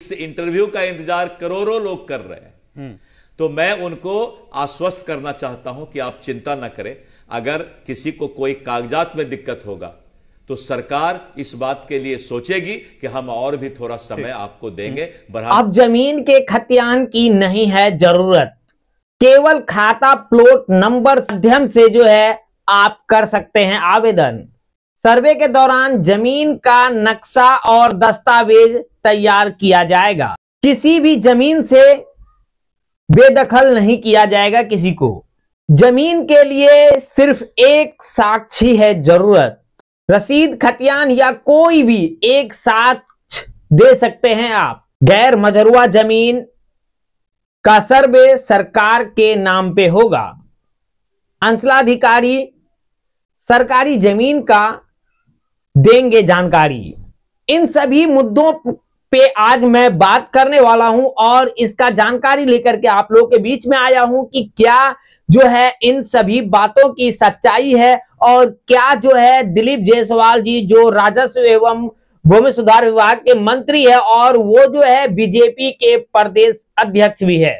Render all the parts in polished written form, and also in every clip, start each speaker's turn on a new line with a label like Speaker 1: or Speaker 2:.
Speaker 1: इस इंटरव्यू का इंतजार करोड़ों लोग कर रहे हैं। तो मैं उनको आश्वस्त करना चाहता हूं कि आप चिंता न करें। अगर किसी को कोई कागजात में दिक्कत होगा तो सरकार इस बात के लिए सोचेगी कि हम और भी थोड़ा समय आपको देंगे।
Speaker 2: अब जमीन के खतियान की नहीं है जरूरत, केवल खाता प्लॉट नंबर माध्यम से जो है आप कर सकते हैं आवेदन। सर्वे के दौरान जमीन का नक्शा और दस्तावेज तैयार किया जाएगा। किसी भी जमीन से बेदखल नहीं किया जाएगा किसी को। जमीन के लिए सिर्फ एक साक्षी है जरूरत। रसीद, खतियान या कोई भी एक साक्ष्य दे सकते हैं आप। गैर मजरूआ जमीन का सर्वे सरकार के नाम पे होगा। अंचलाधिकारी सरकारी जमीन का देंगे जानकारी। इन सभी मुद्दों पे आज मैं बात करने वाला हूं और इसका जानकारी लेकर के आप लोगों के बीच में आया हूं कि क्या जो है इन सभी बातों की सच्चाई है और क्या जो है दिलीप जायसवाल जी जो राजस्व एवं भूमि सुधार विभाग के मंत्री है और वो जो है बीजेपी के प्रदेश अध्यक्ष भी है,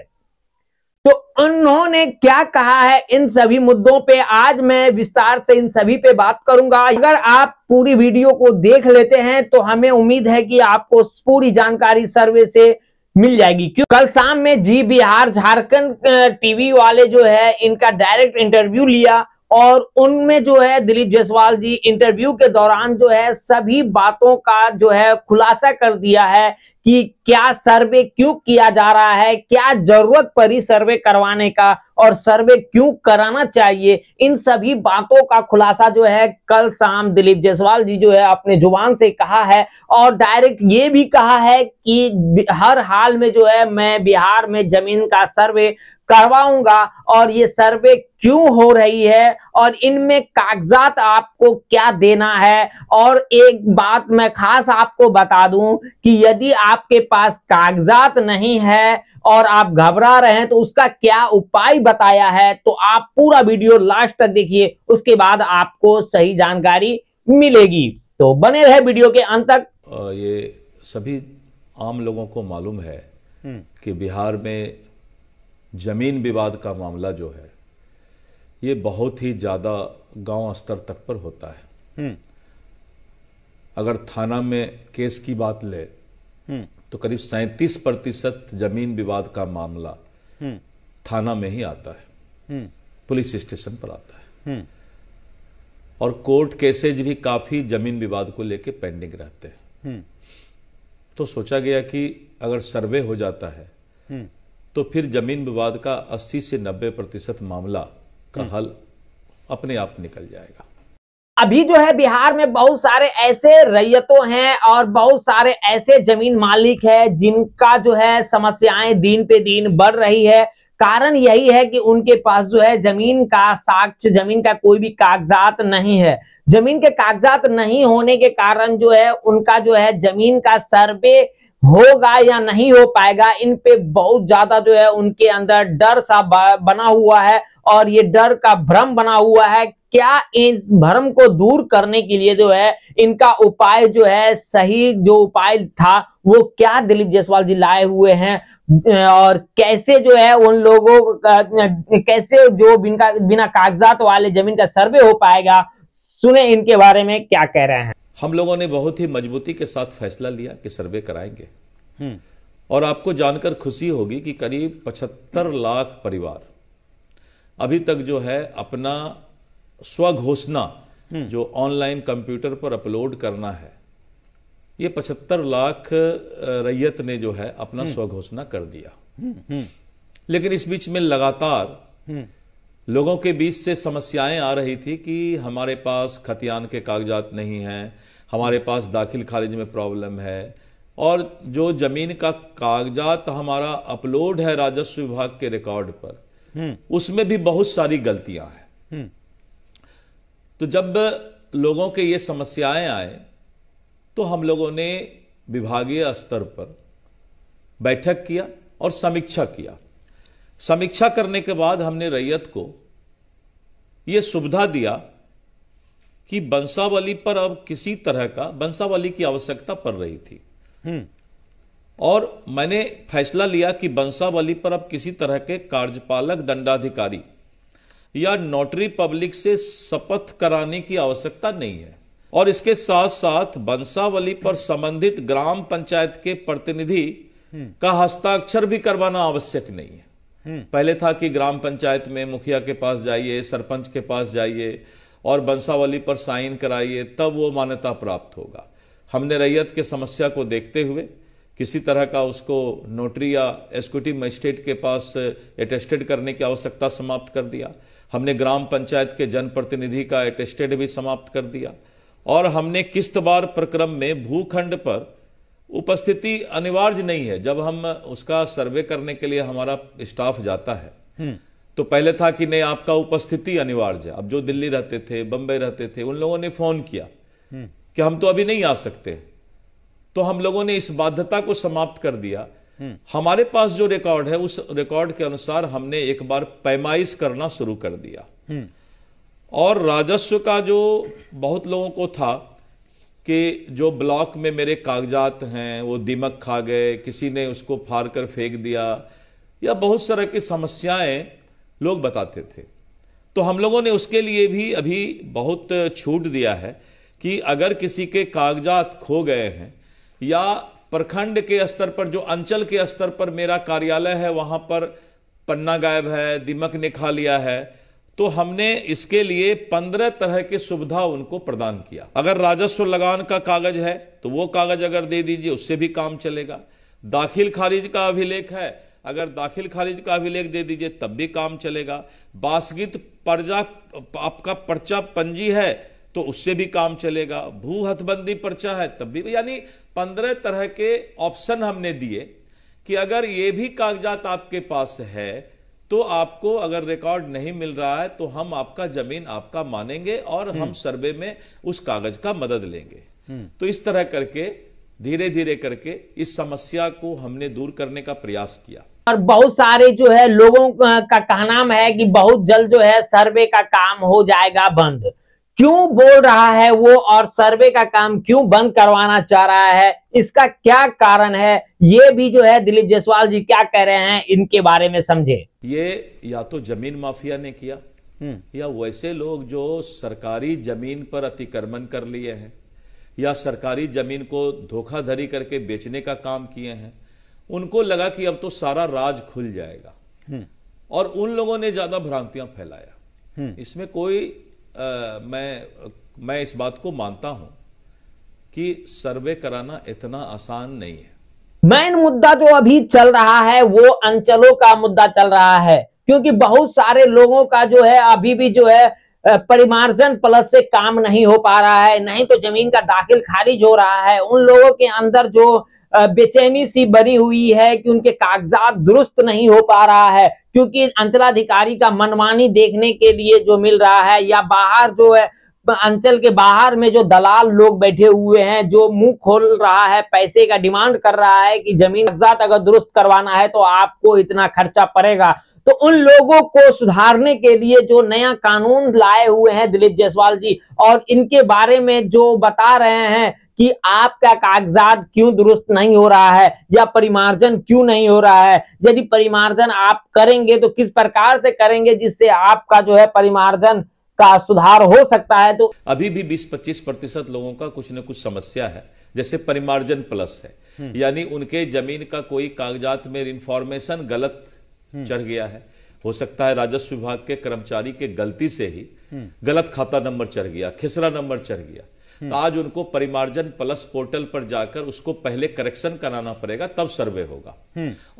Speaker 2: तो उन्होंने क्या कहा है इन सभी मुद्दों पे आज मैं विस्तार से इन सभी पे बात करूंगा। अगर आप पूरी वीडियो को देख लेते हैं तो हमें उम्मीद है कि आपको पूरी जानकारी सर्वे से मिल जाएगी। क्यों कल शाम में जी बिहार झारखंड टीवी वाले जो है इनका डायरेक्ट इंटरव्यू लिया और उनमें जो है दिलीप जायसवाल जी इंटरव्यू के दौरान जो है सभी बातों का जो है खुलासा कर दिया है कि क्या सर्वे क्यों किया जा रहा है, क्या जरूरत पड़ी सर्वे करवाने का और सर्वे क्यों कराना चाहिए। इन सभी बातों का खुलासा जो है कल शाम दिलीप जायसवाल जी जो है अपने जुबान से कहा है और डायरेक्ट ये भी कहा है कि हर हाल में जो है मैं बिहार में जमीन का सर्वे करवाऊंगा और ये सर्वे क्यों हो रही है और इनमें कागजात आपको क्या देना है। और एक बात मैं खास आपको बता दूं कि यदि आपके पास कागजात नहीं है और आप घबरा रहे हैं तो उसका क्या उपाय बताया है, तो आप पूरा वीडियो लास्ट तक देखिए, उसके बाद आपको सही जानकारी मिलेगी। तो बने रहे वीडियो के अंत तक।
Speaker 1: ये सभी आम लोगों को मालूम है कि बिहार में जमीन विवाद का मामला जो है ये बहुत ही ज्यादा गांव स्तर तक पर होता है। अगर थाना में केस की बात ले तो करीब 37% जमीन विवाद का मामला थाना में ही आता है, पुलिस स्टेशन पर आता है। और कोर्ट केसेज भी काफी जमीन विवाद को लेकर पेंडिंग रहते हैं। तो सोचा गया कि अगर सर्वे हो जाता है तो फिर जमीन विवाद का 80 से 90% मामला का हल अपने आप निकल जाएगा।
Speaker 2: अभी जो है बिहार में बहुत सारे ऐसे रैयतों हैं और बहुत सारे ऐसे जमीन मालिक हैं जिनका जो है समस्याएं दिन पे दिन बढ़ रही है। कारण यही है कि उनके पास जो है जमीन का साक्ष्य, जमीन का कोई भी कागजात नहीं है। जमीन के कागजात नहीं होने के कारण जो है उनका जो है जमीन का सर्वे होगा या नहीं हो पाएगा, इन पे बहुत ज्यादा जो है उनके अंदर डर सा बना हुआ है और ये डर का भ्रम बना हुआ है। क्या इस भ्रम को दूर करने के लिए जो है इनका उपाय जो है सही जो उपाय था वो क्या दिलीप जायसवाल जी लाए हुए हैं और कैसे जो है उन लोगों कैसे जो बिना कागजात वाले जमीन का सर्वे हो पाएगा, सुने इनके बारे में क्या कह रहे हैं।
Speaker 1: हम लोगों ने बहुत ही मजबूती के साथ फैसला लिया कि सर्वे कराएंगे और आपको जानकर खुशी होगी कि करीब 75 लाख परिवार अभी तक जो है अपना स्वघोषणा जो ऑनलाइन कंप्यूटर पर अपलोड करना है, ये 75 लाख रैयत ने जो है अपना स्वघोषणा कर दिया। लेकिन इस बीच में लगातार लोगों के बीच से समस्याएं आ रही थी कि हमारे पास खतियान के कागजात नहीं हैं, हमारे पास दाखिल खारिज में प्रॉब्लम है और जो जमीन का कागजात हमारा अपलोड है राजस्व विभाग के रिकॉर्ड पर उसमें भी बहुत सारी गलतियां हैं। तो जब लोगों के ये समस्याएं आए तो हम लोगों ने विभागीय स्तर पर बैठक किया और समीक्षा किया। समीक्षा करने के बाद हमने रैयत को यह सुविधा दिया कि वंशावली पर अब किसी तरह का वंशावली की आवश्यकता पड़ रही थी। और मैंने फैसला लिया कि बंसावली पर अब किसी तरह के कार्यपालक दंडाधिकारी या नोटरी पब्लिक से शपथ कराने की आवश्यकता नहीं है, और इसके साथ साथ बंसावली पर संबंधित ग्राम पंचायत के प्रतिनिधि का हस्ताक्षर भी करवाना आवश्यक नहीं है। पहले था कि ग्राम पंचायत में मुखिया के पास जाइए, सरपंच के पास जाइए और बंसावली पर साइन कराइए, तब वो मान्यता प्राप्त होगा। हमने रैयत के समस्या को देखते हुए किसी तरह का उसको नोटरी या एग्जीक्यूटिव मजिस्ट्रेट के पास अटेस्टेड करने की आवश्यकता समाप्त कर दिया। हमने ग्राम पंचायत के जनप्रतिनिधि का अटेस्टेड भी समाप्त कर दिया, और हमने किस्तवार प्रक्रम में भूखंड पर उपस्थिति अनिवार्य नहीं है। जब हम उसका सर्वे करने के लिए हमारा स्टाफ जाता है तो पहले था कि नहीं, आपका उपस्थिति अनिवार्य है। अब जो दिल्ली रहते थे, बंबई रहते थे, उन लोगों ने फोन किया कि हम तो अभी नहीं आ सकते, तो हम लोगों ने इस बाध्यता को समाप्त कर दिया। हमारे पास जो रिकॉर्ड है उस रिकॉर्ड के अनुसार हमने एक बार पैमाइश करना शुरू कर दिया, और राजस्व का जो बहुत लोगों को था कि जो ब्लॉक में मेरे कागजात हैं वो दीमक खा गए, किसी ने उसको फाड़ कर फेंक दिया, या बहुत सारे की समस्याएं लोग बताते थे। तो हम लोगों ने उसके लिए भी अभी बहुत छूट दिया है कि अगर किसी के कागजात खो गए हैं या प्रखंड के स्तर पर, जो अंचल के स्तर पर मेरा कार्यालय है, वहां पर पन्ना गायब है, दीमक ने खा लिया है, तो हमने इसके लिए 15 तरह की सुविधा उनको प्रदान किया। अगर राजस्व लगान का कागज है तो वो कागज अगर दे दीजिए, उससे भी काम चलेगा। दाखिल खारिज का अभिलेख है, अगर दाखिल खारिज का अभिलेख दे दीजिए तब भी काम चलेगा। बासगित पर्चा, आपका पर्चा पंजी है तो उससे भी काम चलेगा। भू हथबंदी पर्चा है तब भी, यानी 15 तरह के ऑप्शन हमने दिए कि अगर ये भी कागजात आपके पास है तो आपको अगर रिकॉर्ड नहीं मिल रहा है तो हम आपका जमीन आपका मानेंगे और हम सर्वे में उस कागज का मदद लेंगे। तो इस तरह करके धीरे धीरे करके इस समस्या को हमने दूर करने का प्रयास किया।
Speaker 2: और बहुत सारे जो है लोगों का कहना है कि बहुत जल्द जो है सर्वे का काम हो जाएगा बंद। क्यों बोल रहा है वो, और सर्वे का काम क्यों बंद करवाना चाह रहा है, इसका क्या कारण है, ये भी जो है दिलीप जायसवाल जी क्या कह रहे हैं इनके बारे में समझे।
Speaker 1: ये या तो जमीन माफिया ने किया, या वैसे लोग जो सरकारी जमीन पर अतिक्रमण कर लिए हैं या सरकारी जमीन को धोखाधड़ी करके बेचने का काम किए हैं, उनको लगा कि अब तो सारा राज खुल जाएगा, और उन लोगों ने ज्यादा भ्रांतियां फैलाया। इसमें कोई मैं इस बात को मानता हूं कि सर्वे कराना इतना आसान नहीं है।
Speaker 2: मेन मुद्दा जो अभी चल रहा है वो अंचलों का मुद्दा चल रहा है, क्योंकि बहुत सारे लोगों का जो है अभी भी जो है परिमार्जन प्लस से काम नहीं हो पा रहा है, नहीं तो जमीन का दाखिल खारिज हो रहा है। उन लोगों के अंदर जो बेचैनी सी बनी हुई है कि उनके कागजात दुरुस्त नहीं हो पा रहा है, क्योंकि अंचलाधिकारी का मनमानी देखने के लिए जो मिल रहा है, या बाहर जो है अंचल के बाहर में जो दलाल लोग बैठे हुए हैं जो मुंह खोल रहा है, पैसे का डिमांड कर रहा है कि जमीन कागजात अगर दुरुस्त करवाना है तो आपको इतना खर्चा पड़ेगा। तो उन लोगों को सुधारने के लिए जो नया कानून लाए हुए हैं दिलीप जायसवाल जी, और इनके बारे में जो बता रहे हैं कि आपका कागजात क्यों दुरुस्त नहीं हो रहा है या परिमार्जन क्यों नहीं हो रहा है, यदि परिमार्जन आप करेंगे तो किस प्रकार से करेंगे जिससे आपका जो है परिमार्जन का सुधार हो सकता है। तो
Speaker 1: अभी भी 20-25% लोगों का कुछ न कुछ समस्या है, जैसे परिमार्जन प्लस है, यानी उनके जमीन का कोई कागजात में इंफॉर्मेशन गलत चढ़ गया है। हो सकता है राजस्व विभाग के कर्मचारी के गलती से ही गलत खाता नंबर चढ़ गया, खिसरा नंबर चढ़ गया, तो आज उनको परिमार्जन प्लस पोर्टल पर जाकर उसको पहले करेक्शन कराना पड़ेगा, तब सर्वे होगा।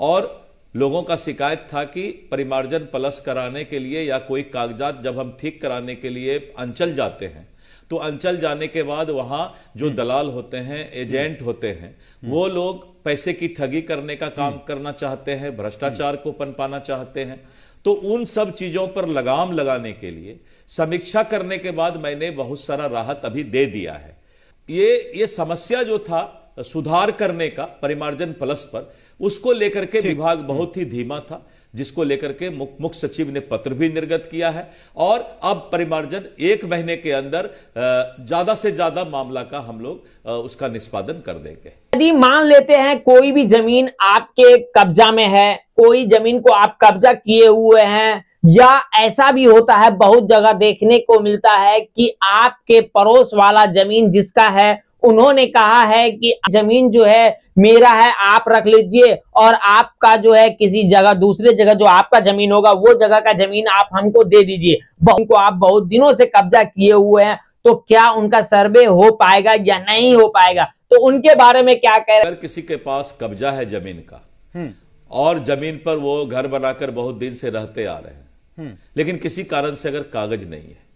Speaker 1: और लोगों का शिकायत था कि परिमार्जन प्लस कराने के लिए या कोई कागजात जब हम ठीक कराने के लिए अंचल जाते हैं तो अंचल जाने के बाद वहां जो दलाल होते हैं, एजेंट होते हैं, वो लोग पैसे की ठगी करने का काम करना चाहते हैं, भ्रष्टाचार को पनपाना चाहते हैं। तो उन सब चीजों पर लगाम लगाने के लिए समीक्षा करने के बाद मैंने बहुत सारा राहत अभी दे दिया है। ये समस्या जो था सुधार करने का परिमार्जन प्लस पर, उसको लेकर के विभाग बहुत ही धीमा था, जिसको लेकर के मुख्य सचिव ने पत्र भी निर्गत किया है और अब परिमार्जन 1 महीने के अंदर ज्यादा से ज्यादा मामला का हम लोग उसका निष्पादन कर देंगे।
Speaker 2: यदि मान लेते हैं कोई भी जमीन आपके कब्जा में है, कोई जमीन को आप कब्जा किए हुए हैं, या ऐसा भी होता है बहुत जगह देखने को मिलता है कि आपके पड़ोस वाला जमीन जिसका है उन्होंने कहा है कि जमीन जो है मेरा है, आप रख लीजिए, और आपका जो है किसी जगह दूसरे जगह जो आपका जमीन होगा वो जगह का जमीन आप हमको दे दीजिए। उनको आप बहुत दिनों से कब्जा किए हुए हैं, तो क्या उनका सर्वे हो पाएगा या नहीं हो पाएगा, तो उनके बारे में क्या कह रहे हैं?
Speaker 1: अगर किसी के पास कब्जा है जमीन का और जमीन पर वो घर बनाकर बहुत दिन से रहते आ रहे हैं, लेकिन किसी कारण से अगर कागज नहीं है,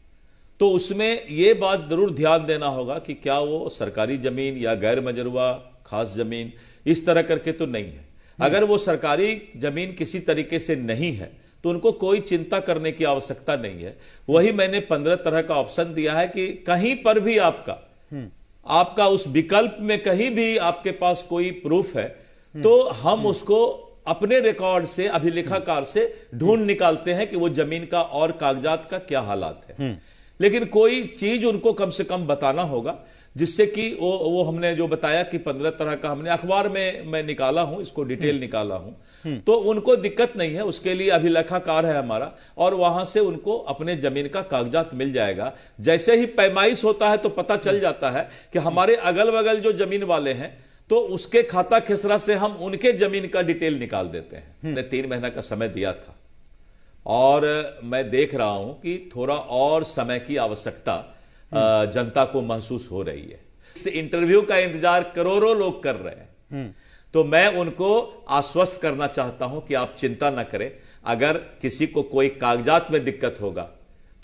Speaker 1: तो उसमें यह बात जरूर ध्यान देना होगा कि क्या वो सरकारी जमीन या गैर मजरूआ खास जमीन इस तरह करके तो नहीं है। अगर वो सरकारी जमीन किसी तरीके से नहीं है तो उनको कोई चिंता करने की आवश्यकता नहीं है। वही मैंने 15 तरह का ऑप्शन दिया है कि कहीं पर भी आपका उस विकल्प में कहीं भी आपके पास कोई प्रूफ है तो हम उसको अपने रिकॉर्ड से, अभिलेखाकार से ढूंढ निकालते हैं कि वो जमीन का और कागजात का क्या हालात है। लेकिन कोई चीज उनको कम से कम बताना होगा जिससे कि वो हमने जो बताया कि 15 तरह का हमने अखबार में मैं निकाला हूं, इसको डिटेल निकाला हूं, तो उनको दिक्कत नहीं है। उसके लिए अभिलेखाकार है हमारा और वहां से उनको अपने जमीन का कागजात मिल जाएगा। जैसे ही पैमाइश होता है तो पता चल जाता है कि हमारे अगल बगल जो जमीन वाले हैं तो उसके खाता खेसरा से हम उनके जमीन का डिटेल निकाल देते हैं। हमने 3 महीना का समय दिया था और मैं देख रहा हूं कि थोड़ा और समय की आवश्यकता जनता को महसूस हो रही है। इस इंटरव्यू का इंतजार करोड़ों लोग कर रहे हैं, तो मैं उनको आश्वस्त करना चाहता हूं कि आप चिंता न करें। अगर किसी को कोई कागजात में दिक्कत होगा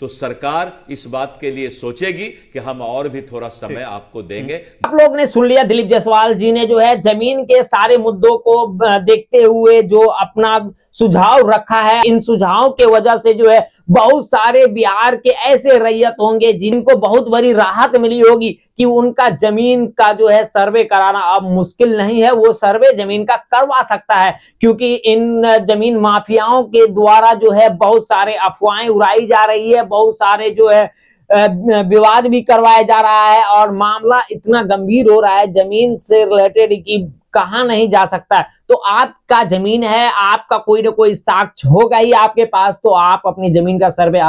Speaker 1: तो सरकार इस बात के लिए सोचेगी कि हम और भी थोड़ा समय आपको देंगे।
Speaker 2: आप लोग ने सुन लिया, दिलीप जायसवाल जी ने जो है जमीन के सारे मुद्दों को देखते हुए जो अपना सुझाव रखा है। इन सुझाव के वजह से जो है बहुत सारे बिहार के ऐसे रैयत होंगे जिनको बहुत बड़ी राहत मिली होगी कि उनका जमीन का जो है सर्वे कराना अब मुश्किल नहीं है, वो सर्वे जमीन का करवा सकता है। क्योंकि इन जमीन माफियाओं के द्वारा जो है बहुत सारे अफवाहें उड़ाई जा रही है, बहुत सारे जो है विवाद भी करवाया जा रहा है और मामला इतना गंभीर हो रहा है जमीन से रिलेटेड कि कहां नहीं जा सकता है। तो आपका जमीन है, आपका कोई ना कोई साक्ष्य होगा ही आपके पास, तो आप अपनी जमीन का सर्वे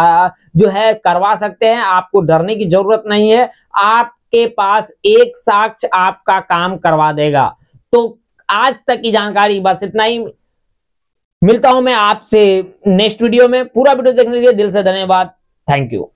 Speaker 2: जो है करवा सकते हैं। आपको डरने की जरूरत नहीं है, आपके पास एक साक्ष्य आपका काम करवा देगा। तो आज तक की जानकारी बस इतना ही। मिलता हूं मैं आपसे नेक्स्ट वीडियो में। पूरा वीडियो देखने के लिए दिल से धन्यवाद। Thank you.